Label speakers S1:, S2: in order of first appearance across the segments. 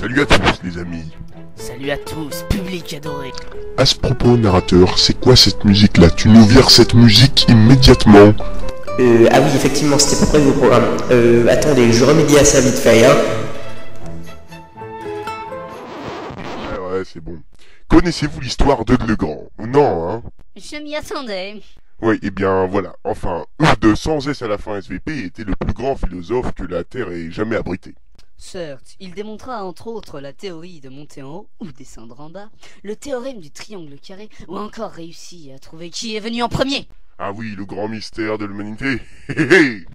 S1: Salut à tous les amis.
S2: Salut à tous, public adoré.
S1: À ce propos, narrateur, c'est quoi cette musique-là? Tu nous vires cette musique immédiatement.
S3: Ah oui, effectivement, c'était pas prévu au programme. Attendez, je remédie à ça vite fait, hein.
S1: Ouais, c'est bon. Connaissez-vous l'histoire d'Eudes le Grand? Ou non, hein?
S2: Je m'y attendais.
S1: Oui, et bien voilà. Enfin, Eudes sans S à la fin SVP était le plus grand philosophe que la Terre ait jamais abrité.
S2: Certes, il démontra entre autres la théorie de monter en haut ou descendre en bas, le théorème du triangle carré, ou encore réussi à trouver qui est venu en premier.
S1: Ah oui, le grand mystère de l'humanité.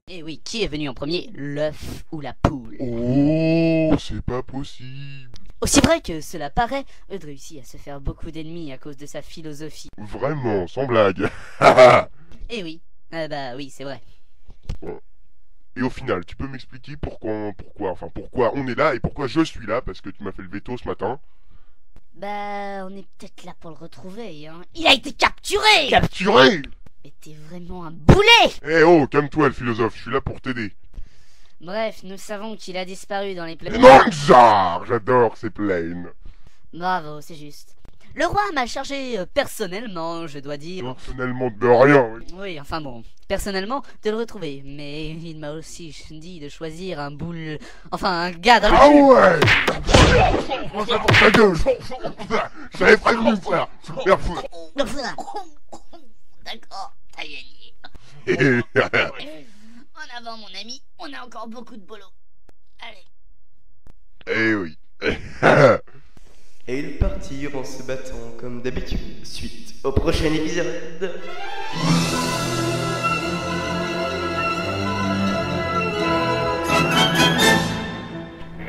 S2: Et oui, qui est venu en premier, l'œuf ou la poule?
S1: Oh, c'est pas possible.
S2: Aussi vrai que cela paraît, Eudes réussit à se faire beaucoup d'ennemis à cause de sa philosophie.
S1: Vraiment, sans blague.
S2: Et oui, oui, c'est vrai.
S1: Et au final, tu peux m'expliquer pourquoi on est là et pourquoi je suis là, parce que tu m'as fait le veto ce matin.
S2: Bah, on est peut-être là pour le retrouver, hein. Il a été capturé!
S1: Capturé!
S2: Mais t'es vraiment un boulet!
S1: Eh oh, calme-toi le philosophe, je suis là pour t'aider.
S2: Bref, nous savons qu'il a disparu dans les plaines.
S1: Nanzar! J'adore ces plaines.
S2: Bravo, c'est juste. Le roi m'a chargé personnellement, je dois dire.
S1: Personnellement de rien, oui.
S2: Oui, enfin bon, personnellement, de le retrouver. Mais il m'a aussi dit de choisir un boule... Enfin, un gars dans le...
S1: Ah ouais! Prends ça pour ta gueule! J'avais prévenu, frère!
S2: D'accord, t'as gagné. En avant, mon ami, on a encore beaucoup de boulot. Allez.
S1: Eh oui.
S3: Et ils partirent en se battant comme d'habitude. Suite au prochain épisode.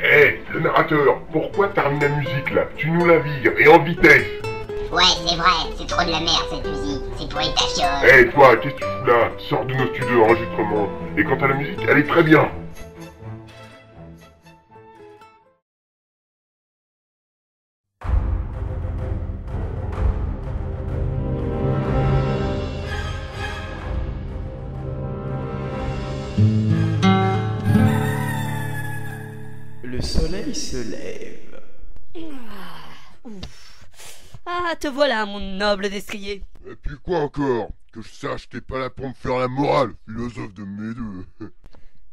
S1: Eh, le narrateur, pourquoi termine la musique là? Tu nous la vires, et en vitesse!
S4: Ouais, c'est vrai, c'est trop de la merde cette musique, c'est pour ta fiole.
S1: Eh toi, qu'est-ce que tu fous là? Sors de nos studios d'enregistrement. Et quant à la musique, elle est très bien.
S3: Le soleil se lève.
S2: Ah, te voilà, mon noble destrier.
S1: Et puis quoi encore? Que je sache, t'es pas là pour me faire la morale, philosophe de mes deux.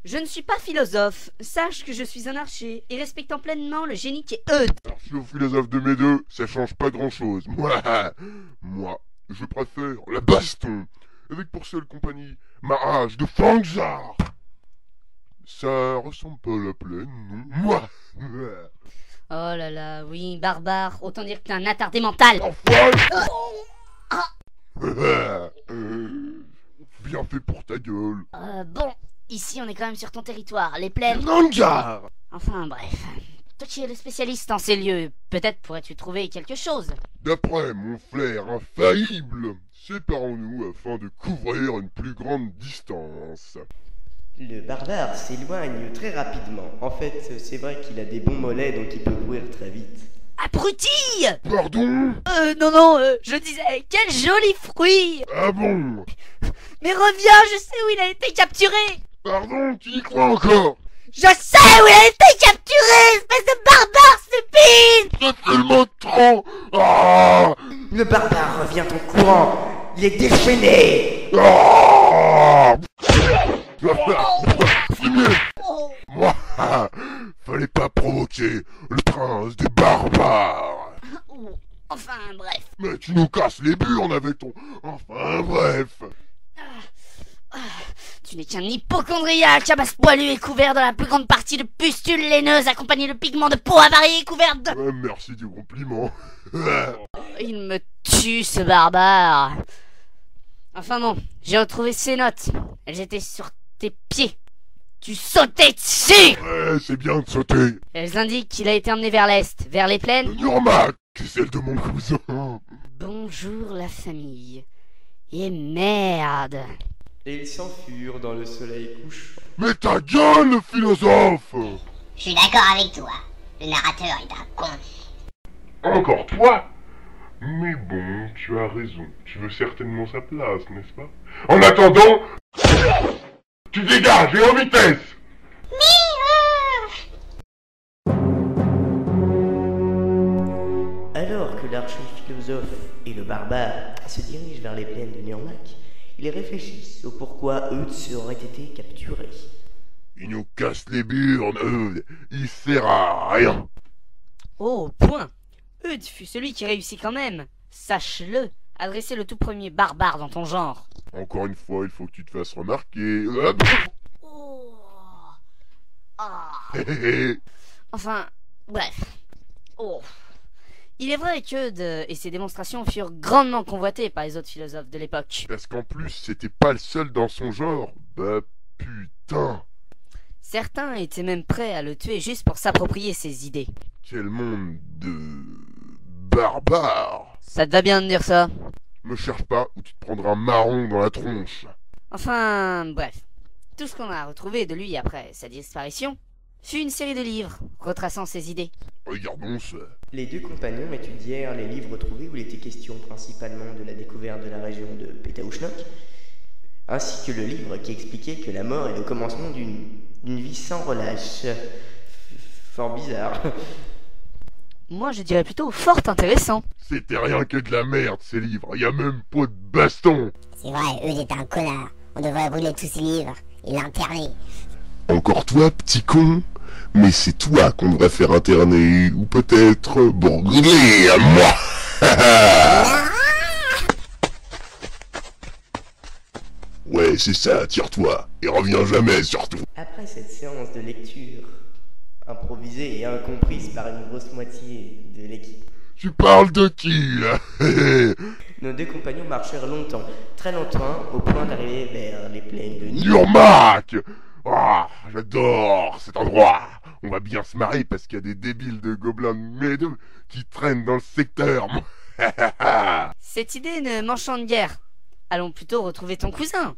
S2: Je ne suis pas philosophe. Sache que je suis un archer et respectant pleinement le génie qui est Eudes.
S1: Archi-philosophe de mes deux, ça change pas grand-chose. Moi, je préfère la baston, avec pour seule compagnie ma rage de Fangzar. Ça ressemble pas à la plaine, non? Moi.
S2: Oh là là, oui, barbare. Autant dire que t'es un attardé mental.
S1: Enfoiré. Bien fait pour ta gueule.
S2: Bon, ici on est quand même sur ton territoire, les plaines.
S1: Nangar.
S2: Enfin bref. Toi qui es le spécialiste en ces lieux, peut-être pourrais-tu trouver quelque chose.
S1: D'après mon flair infaillible, séparons-nous afin de couvrir une plus grande distance.
S3: Le barbare s'éloigne très rapidement. En fait, c'est vrai qu'il a des bons mollets, donc il peut courir très vite.
S2: Abruti!
S1: Pardon?
S2: Non, je disais, quel joli fruit!
S1: Ah bon?
S2: Mais reviens, je sais où il a été capturé!
S1: Pardon, tu y crois encore?
S2: Je sais où il a été capturé, espèce de barbare stupide!
S1: C'est tellement trop! Ah!
S3: Le barbare revient en courant. Il est déchaîné.
S1: Ah! Moi, fallait pas provoquer le prince des barbares.
S2: Enfin bref.
S1: Mais tu nous casses les burnes avec ton... Enfin bref.
S2: Tu n'es qu'un hypochondriaque à basse poilue et couvert de la plus grande partie de pustules laineuses accompagnées de pigments de peau avariés couverts de...
S1: Merci du compliment.
S2: Il me tue ce barbare. Enfin bon, j'ai retrouvé ses notes. Elles étaient sur tes pieds. Tu sautais dessus!
S1: Ouais, c'est bien de sauter.
S2: Elles indiquent qu'il a été emmené vers l'est, vers les plaines.
S1: Nurmak, c'est celle de mon cousin.
S2: Bonjour la famille. Et merde.
S3: Et ils s'enfurent dans le soleil couchant.
S1: Mais ta gueule, le philosophe!
S4: Je suis d'accord avec toi, le narrateur est un con.
S1: Encore toi? Mais bon, tu as raison. Tu veux certainement sa place, n'est-ce pas? En attendant, tu dégages et en vitesse!
S4: Mais
S3: l'archiphilosophe et le barbare se dirigent vers les plaines de Nurmak, ils réfléchissent au pourquoi Eutz aurait été capturé.
S1: Il nous casse les burnes, il sert à rien.
S2: Oh, point. Eudes fut celui qui réussit quand même. Sache-le, adresser le tout premier barbare dans ton genre.
S1: Encore une fois, il faut que tu te fasses remarquer.
S2: Oh. Enfin, bref. Oh. Il est vrai qu'Eudes et ses démonstrations furent grandement convoitées par les autres philosophes de l'époque.
S1: Parce qu'en plus, c'était pas le seul dans son genre. Bah putain.
S2: Certains étaient même prêts à le tuer juste pour s'approprier ses idées.
S1: Quel monde de barbares.
S2: Ça te va bien de dire ça?
S1: Me cherche pas ou tu te prendras un marron dans la tronche.
S2: Enfin, bref. Tout ce qu'on a retrouvé de lui après sa disparition fut une série de livres retraçant ses idées.
S1: Regardons ça.
S3: Les deux compagnons étudièrent les livres retrouvés où il était question principalement de la découverte de la région de Pétaouchnok, ainsi que le livre qui expliquait que la mort est le commencement d'une vie sans relâche. Fort bizarre.
S2: Moi, je dirais plutôt fort intéressant.
S1: C'était rien que de la merde ces livres, y a même pas de baston.
S4: C'est vrai, Eudes est un connard. On devrait brûler tous ses livres et l'interner.
S1: Encore toi, petit con? Mais c'est toi qu'on devrait faire interner, ou peut-être brûler à moi. Ouais, c'est ça, tire-toi, et reviens jamais surtout.
S3: Après cette séance de lecture, improvisée et incomprise par une grosse moitié de l'équipe,
S1: Tu parles de qui, là?
S3: nos deux compagnons marchèrent longtemps, très longtemps, au point d'arriver vers les plaines de
S1: Nurmak! Ah, j'adore cet endroit. On va bien se marrer parce qu'il y a des débiles de gobelins médeux qui traînent dans le secteur.
S2: Cette idée ne m'enchante guère. Allons plutôt retrouver ton cousin.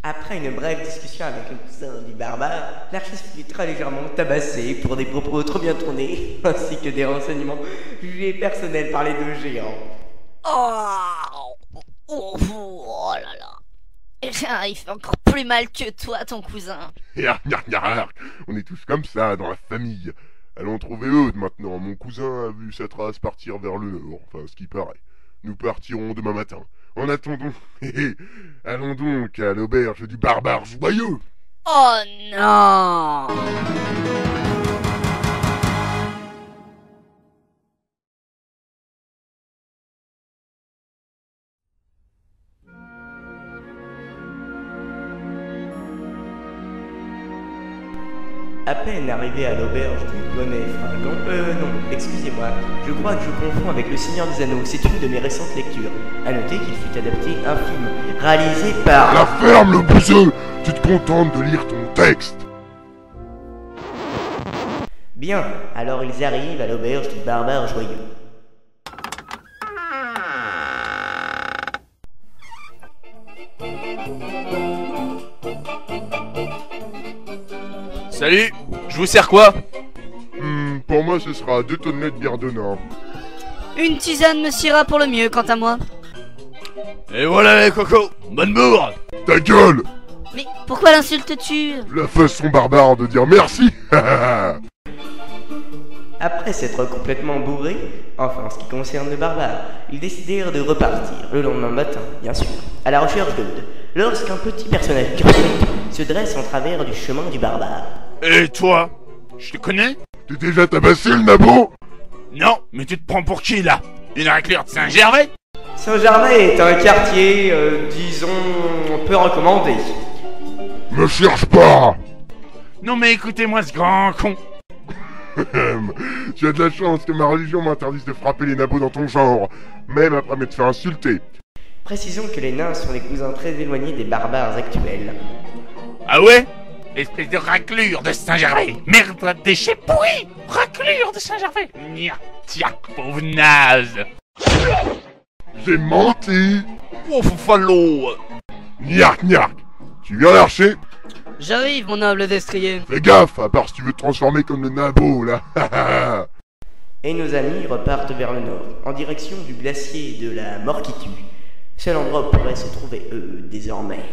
S3: Après une brève discussion avec le cousin du barbare, l'archiste fut très légèrement tabassé pour des propos trop bien tournés, ainsi que des renseignements jugés personnels par les deux géants.
S2: Oh là là. Eh bien, il fait encore plus mal que toi, ton cousin.
S1: On est tous comme ça dans la famille. Allons trouver Eudes maintenant. Mon cousin a vu sa trace partir vers le nord, enfin ce qui paraît. Nous partirons demain matin. En attendant, allons donc à l'auberge du barbare joyeux.
S2: Oh non.
S3: À peine arrivé à l'auberge du bonnet fringant... non, excusez-moi, je crois que je confonds avec Le Seigneur des Anneaux, c'est une de mes récentes lectures. À noter qu'il fut adapté un film réalisé par...
S1: La ferme, le bouseux. Tu te contentes de lire ton texte.
S3: Bien, alors ils arrivent à l'auberge du barbare joyeux.
S5: Salut, je vous sers quoi?
S1: Pour moi, ce sera 2 tonnes de bière de Nord.
S2: Une tisane me siera pour le mieux, quant à moi.
S5: Et voilà les cocos, bonne bourre.
S1: Ta gueule!
S2: Mais pourquoi l'insultes-tu?
S1: La façon barbare de dire merci.
S3: Après s'être complètement bourrés, enfin en ce qui concerne le barbare, ils décidèrent de repartir le lendemain matin, bien sûr, à la recherche d'Eudes, lorsqu'un petit personnage curieux se dresse en travers du chemin du barbare.
S5: Et toi? Je te connais?
S1: T'es déjà tabassé le nabo?
S5: Non, mais tu te prends pour qui là? Une raclure de Saint-Gervais?
S3: Saint-Germain est un quartier, disons, peu recommandé.
S1: Me cherche pas.
S5: Non mais écoutez-moi ce grand con.
S1: Tu as de la chance que ma religion m'interdise de frapper les nabos dans ton genre, même après m'être fait insulter.
S3: Précisons que les nains sont des cousins très éloignés des barbares actuels.
S5: Ah ouais? Espèce de raclure de Saint-Gervais. Merde, déchet pourri. Raclure de Saint-Gervais. Nia, tiens, pauvre naze.
S1: J'ai menti.
S5: Oh, fallot.
S1: Niark, niark. Tu viens lâcher?
S2: J'arrive, mon noble destrier.
S1: Fais gaffe, à part si tu veux te transformer comme le nabo, là.
S3: Et nos amis repartent vers le nord, en direction du glacier de la mort qui tue. Seul endroit où pourraient se trouver eux, désormais.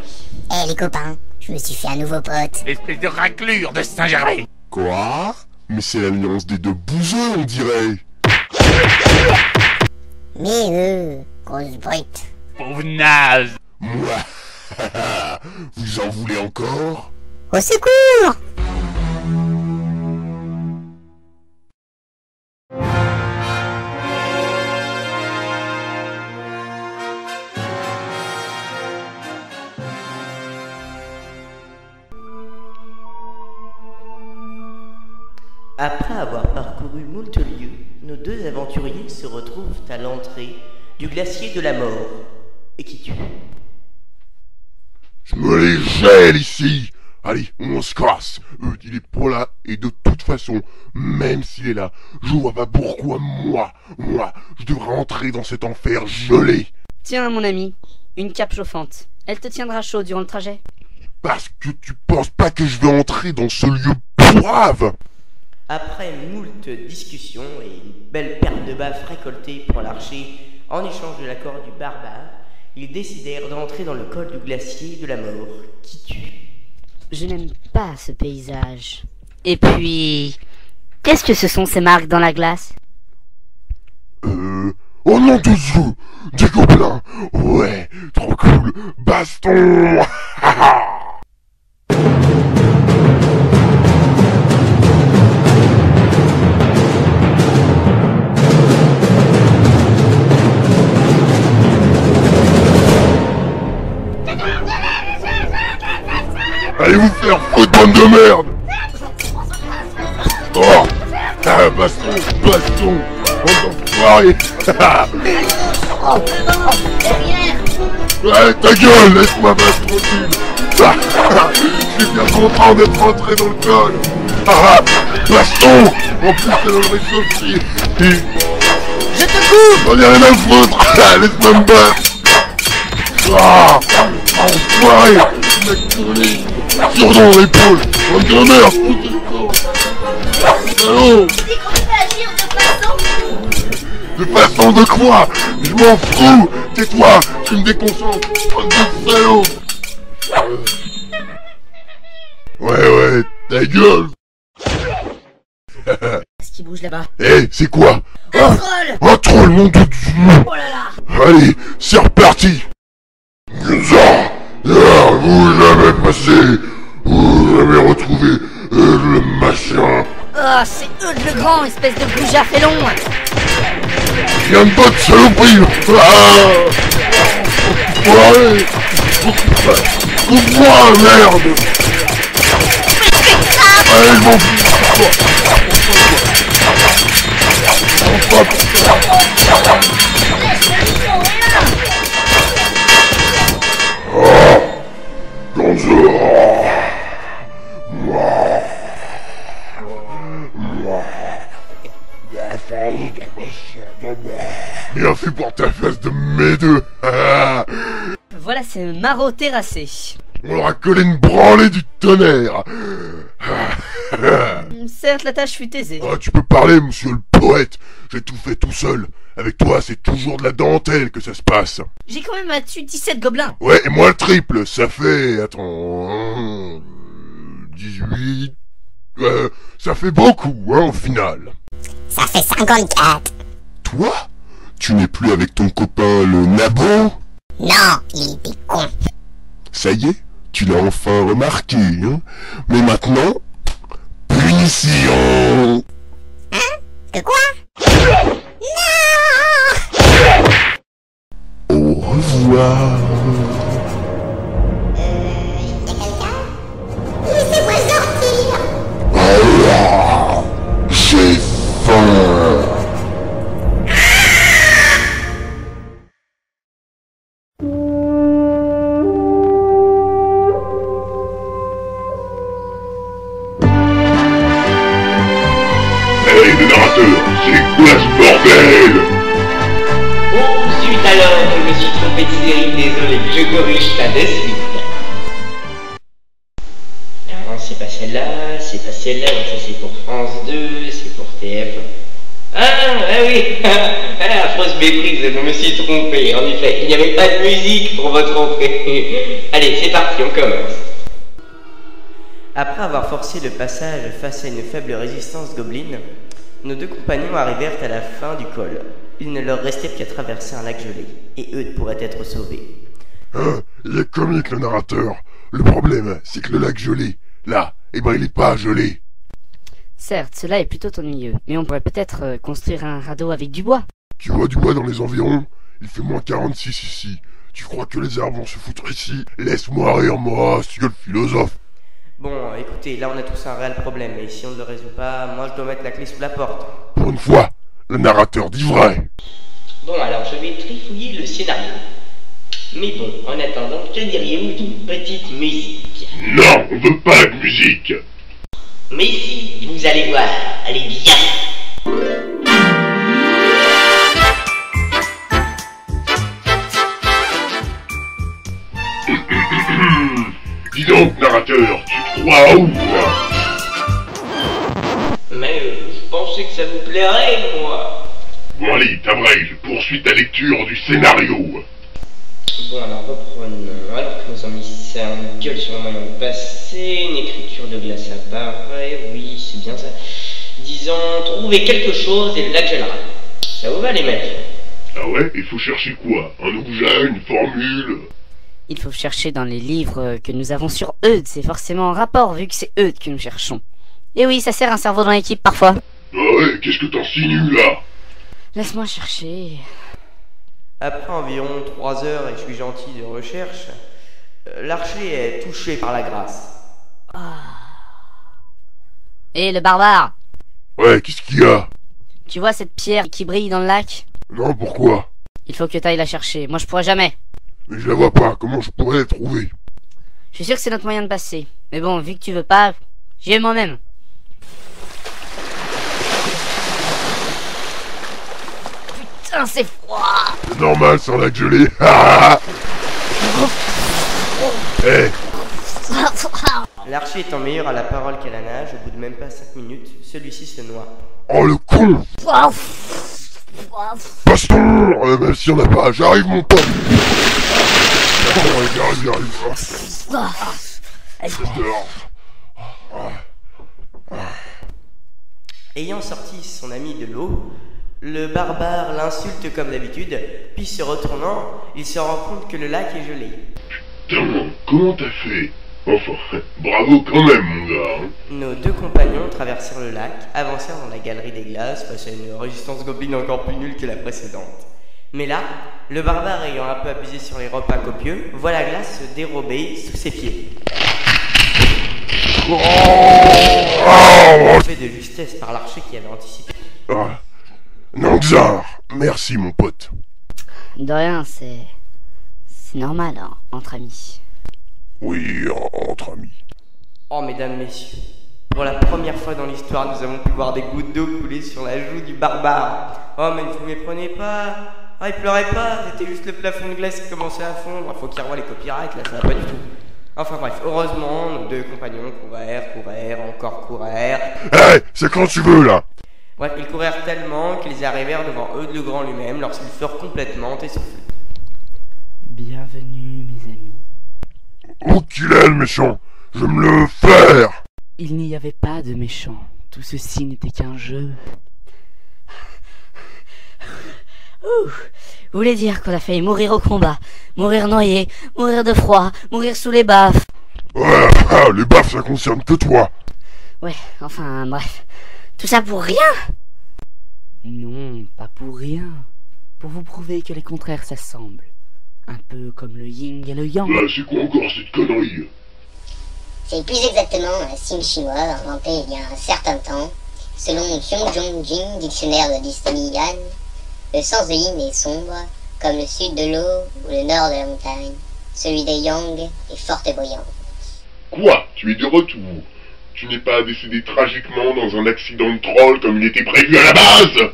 S4: Eh les copains, je me suis fait un nouveau pote.
S5: Espèce de raclure de Saint-Gervais.
S1: Quoi? Mais c'est l'alliance des deux bouseux, on dirait.
S4: Mais grosse brute.
S5: Pauvre naze.
S1: Moi. Vous en voulez encore?
S4: Au secours!
S3: Après avoir parcouru moult lieues, nos deux aventuriers se retrouvent à l'entrée du glacier de la mort, et qui tue.
S1: Je me les gèle ici. Allez, on se casse. Il est pas là, et de toute façon, même s'il est là, je vois pas pourquoi moi, je devrais entrer dans cet enfer gelé.
S2: Tiens, mon ami, une cape chauffante. Elle te tiendra chaud durant le trajet.
S1: Parce que tu penses pas que je vais entrer dans ce lieu brave?
S3: Après moult discussions et une belle paire de baffes récoltées pour l'archer en échange de l'accord du barbare, ils décidèrent d'entrer dans le col du glacier de la mort, qui tue.
S2: Je n'aime pas ce paysage. Et puis... qu'est-ce que ce sont ces marques dans la glace?
S1: Oh non de Dieu, des gobelins. Ouais, trop cool. Baston. Allez vous faire foutre, bande de merde. Oh, baston, bande d'enfoirés. Ouais, ta gueule, laisse-moi battre tranquille. Je suis bien content d'être rentré dans le col. Baston, en plus c'est le rez-de-chaussée.
S2: Je te coupe!
S1: J'en ai rien à foutre. Laisse-moi me battre. Enfoiré, mec tourné. Sur dans l'épaule, bande de merde, foutez le camp. Allô?
S6: Tu dis qu'on peut agir de façon...
S1: De façon de quoi? Je m'en fous. Tais-toi, tu me déconcentres, bande de salaud. Ouais, ta gueule.
S2: Qu'est-ce qui bouge là-bas?
S1: C'est quoi?
S2: Un troll!
S1: Un troll, mon Dieu.
S2: Oh là là!
S1: Allez, c'est reparti. Vous l'avez passé. Vous avez retrouvé le machin.
S2: Oh, c'est Eudes le Grand, espèce de goujat félon!
S1: Viens de votre saloperie. Ouais. Coupe-moi, merde. Allez, je m'en fous. Bien fait pour ta face de mes deux.
S2: Voilà, c'est un maraud terrassé.
S1: On leur a collé une branlée du tonnerre.
S2: Certes, la tâche fut aisée.
S1: Ah, tu peux parler, monsieur le poète. J'ai tout fait tout seul. Avec toi, c'est toujours de la dentelle que ça se passe.
S2: J'ai quand même battu 17 gobelins.
S1: Ouais, et moi le triple, ça fait... Attends... 18... ça fait beaucoup, hein, au final.
S4: Ça fait 54.
S1: Toi? Tu n'es plus avec ton copain le Nabo?
S4: Non, il était con.
S1: Ça y est, tu l'as enfin remarqué, hein? Mais maintenant... Punition!
S4: Que quoi? Non!
S1: Au revoir.
S4: Y'a quelqu'un? Laissez-moi sortir!
S1: J'ai faim. Hey, le narrateur, c'est quoi ce bordel?
S7: Oh, zut alors, je me suis trompé de série, désolé, je corrige ça de suite. Non, c'est pas celle-là, donc ça c'est pour France 2, c'est pour TF1. Ah oui, affreuse méprise, je me suis trompé, en effet, il n'y avait pas de musique pour votre entrée. Allez, c'est parti, on commence.
S3: Après avoir forcé le passage face à une faible résistance gobeline, nos deux compagnons arrivèrent à la fin du col. Il ne leur restait qu'à traverser un lac gelé, et Eudes pourrait être sauvé.
S1: Il est comique le narrateur. Le problème, c'est que le lac gelé, là, eh ben il est pas gelé.
S2: Certes, cela est plutôt ennuyeux, mais on pourrait peut-être construire un radeau avec du bois.
S1: Tu vois du bois dans les environs? Il fait moins 46 ici. Tu crois que les arbres vont se foutre ici? Laisse-moi rire, moi, c'est le philosophe.
S3: Bon, écoutez, là on a tous un réel problème, et si on ne le résout pas, moi je dois mettre la clé sous la porte.
S1: Pour une fois, le narrateur dit vrai.
S7: Bon, alors je vais trifouiller le scénario. Mais bon, en attendant, que diriez-vous d'une petite musique?
S1: Non, on veut pas de musique.
S7: Mais si, vous allez voir, elle est bien.
S1: Dis donc, narrateur, tu te crois où, moi?
S7: Mais je pensais que ça vous plairait, moi.
S1: Bon allez, t'abrèges, poursuis ta lecture du scénario.
S7: Bon, alors reprenons. Alors que nos émissaires gueulent sur le moyen de passer, une écriture de glace apparaît, oui, c'est bien ça. Disons, trouvez quelque chose et le lac gèlera. Ça vous va, les mecs?
S1: Ah ouais, il faut chercher quoi? Un objet, une formule?
S2: Il faut chercher dans les livres que nous avons sur Eudes, c'est forcément en rapport vu que c'est Eudes que nous cherchons. Et oui, ça sert un cerveau dans l'équipe parfois.
S1: Ah ouais, qu'est-ce que t'insinues là?
S2: Laisse-moi chercher.
S3: Après environ 3 heures, et je suis gentil, de recherche, l'archer est touché par la grâce.
S2: Et le barbare,
S1: Ouais, qu'est-ce qu'il y a?
S2: tu vois cette pierre qui brille dans le lac?
S1: Non, pourquoi?
S2: Il faut que t'ailles la chercher, moi je pourrais jamais.
S1: Mais je la vois pas, comment je pourrais la trouver?
S2: Je suis sûr que c'est notre moyen de passer. Mais bon, vu que tu veux pas, j'y vais moi-même. Putain, c'est froid.
S1: C'est normal sans lac gelé. Eh,
S3: L'archer étant meilleur à la parole qu'à la nage, au bout de même pas 5 minutes, celui-ci se noie.
S1: oh le con! Baston! Même si on a pas, j'arrive mon pote! Oh, j'arrive.
S3: Ayant sorti son ami de l'eau, le barbare l'insulte comme d'habitude, puis se retournant, il se rend compte que le lac est gelé.
S1: Putain, comment t'as fait? Enfin, bravo quand même, mon gars. Hein.
S3: Nos deux compagnons traversèrent le lac, avancèrent dans la galerie des glaces face à une résistance gobeline encore plus nulle que la précédente. Mais là, le barbare ayant un peu abusé sur les repas copieux, voit la glace se dérober sous ses pieds. Fait de justesse par l'archer qui avait anticipé.
S1: Ah. Nangzar, merci mon pote.
S2: De rien, c'est normal, hein, entre amis.
S1: Oui, entre amis.
S3: Oh, mesdames, messieurs, pour la première fois dans l'histoire, nous avons pu voir des gouttes d'eau couler sur la joue du barbare. Oh, mais ne vous méprenez pas. Ah, il pleurait pas, c'était juste le plafond de glace qui commençait à fondre. Faut qu'il revoie les copyrights, là, ça va pas du tout. Enfin bref, heureusement, nos deux compagnons courèrent, encore courèrent.
S1: Hey, c'est quand tu veux, là.
S3: Bref, ils courèrent tellement qu'ils arrivèrent devant Eudes le Grand lui-même lorsqu'ils furent complètement essoufflés.
S8: Bienvenue, mes amis.
S1: Où qu'il est le méchant? Je vais me le faire.
S8: Il n'y avait pas de méchant. Tout ceci n'était qu'un jeu.
S2: Ouh, vous voulez dire qu'on a failli mourir au combat, mourir noyé, mourir de froid, mourir sous les baffes.
S1: Ouais, les baffes ça concerne que toi.
S2: Ouais, enfin bref, tout ça pour rien.
S8: Non, pas pour rien. Pour vous prouver que les contraires s'assemblent. Un peu comme le yin et le yang.
S1: Là, c'est quoi encore cette connerie?
S4: C'est plus exactement un signe chinois inventé il y a un certain temps. Selon Xiong Jing, dictionnaire de Disney Yan, le sens de yin est sombre, comme le sud de l'eau ou le nord de la montagne. Celui des yang est fort et brillant.
S1: Quoi? Tu es de retour? Tu n'es pas décédé tragiquement dans un accident de troll comme il était prévu à la base?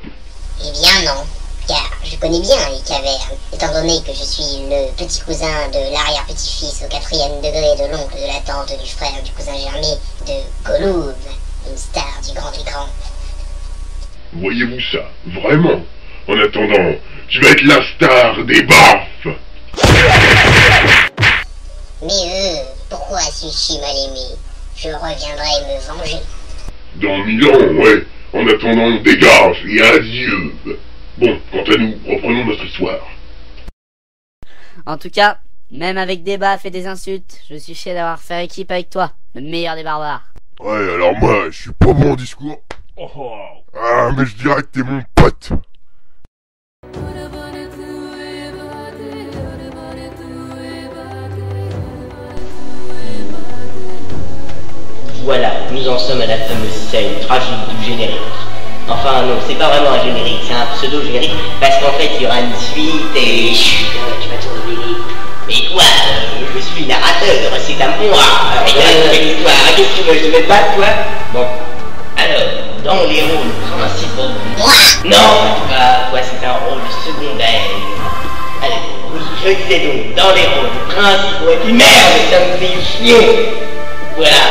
S4: Eh bien non, car je connais bien les cavernes, étant donné que je suis le petit cousin de l'arrière-petit-fils au 4e degré de l'oncle de la tante du frère du cousin germé de Gollum, une star du grand écran.
S1: Voyez-vous ça? Vraiment? En attendant, tu vas être la star des baffes!
S4: Mais pourquoi suis-je si mal aimé? Je reviendrai me venger.
S1: Dans 1000 ans, ouais. En attendant, dégage et adieu. Bon, quant à nous, reprenons notre histoire.
S2: En tout cas, même avec des baffes et des insultes, je suis fier d'avoir fait équipe avec toi, le meilleur des barbares.
S1: Ouais, alors moi, je suis pas bon en discours.
S5: Oh, oh.
S1: Ah, mais je dirais que t'es mon pote.
S7: Voilà, nous en sommes à la fameuse scène tragique du générique. Enfin non, c'est pas vraiment un générique, c'est un pseudo-générique, parce qu'en fait il y aura une suite et... Chut, tu vas tourner vite. Mais quoi, je suis narrateur, c'est à moi. Quelle histoire, qu'est-ce que tu veux, je vais te battre, toi? Bon, alors, dans les rôles principaux... Non, toi c'est un rôle secondaire. Allez, oui, je disais donc, dans les rôles principaux, et puis merde, ça me fait chier. Voilà.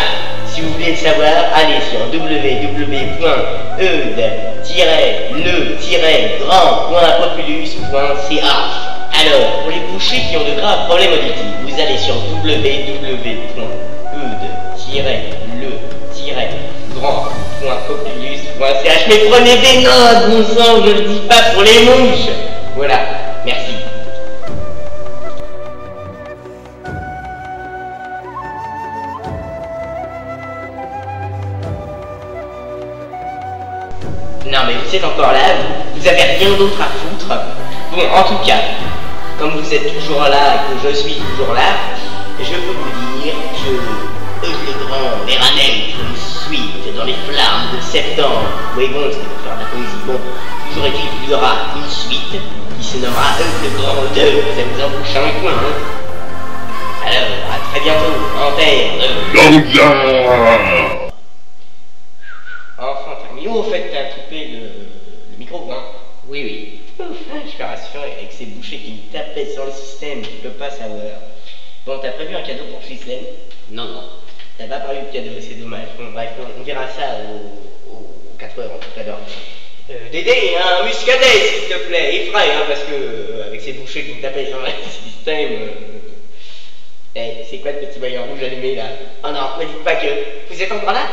S7: Si vous voulez le savoir, allez sur www.e-le-grand.populus.ch. Alors, pour les bouchers qui ont de graves problèmes auditifs, vous allez sur www.e-le-grand.populus.ch. Mais prenez des notes, bon sang, je le dis pas pour les mouches. Voilà, merci. Non mais vous êtes encore là, vous avez rien d'autre à foutre. Bon, en tout cas, comme vous êtes toujours là et que je suis toujours là, je peux vous dire que le grand Véranel une suite dans les flammes de septembre. Oui bon, c'était pour faire de la poésie. Bon, toujours est-il qu'il y aura une suite qui se nommera le grand 2. Ça vous en bouche un coin, hein. Alors, à très bientôt, en terre de... Enfin, Tamio, au fait, t'as coupé le micro, hein? Oui, oui. Je suis rassuré, avec ces bouchées qui me tapaient sur le système, tu peux pas savoir. Bon, t'as prévu un cadeau pour Ghislaine? Non, non. T'as pas prévu de cadeau, c'est dommage. Bon, bref, on verra ça aux 4 heures tout à l'heure. Dédé, un muscadet, s'il te plaît, et frais, hein, parce que, avec ces bouchées qui me tapaient sur le système... c'est quoi le petit voyant rouge allumé, là? Oh non, me dites pas que... Vous êtes encore là?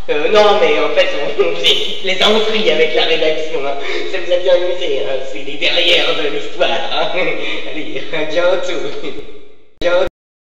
S7: Non, mais en fait, on vous évite les ennuis avec la rédaction, hein. Ça vous a bien amusé, hein. C'est les derrières de l'histoire, hein. Allez, à bientôt.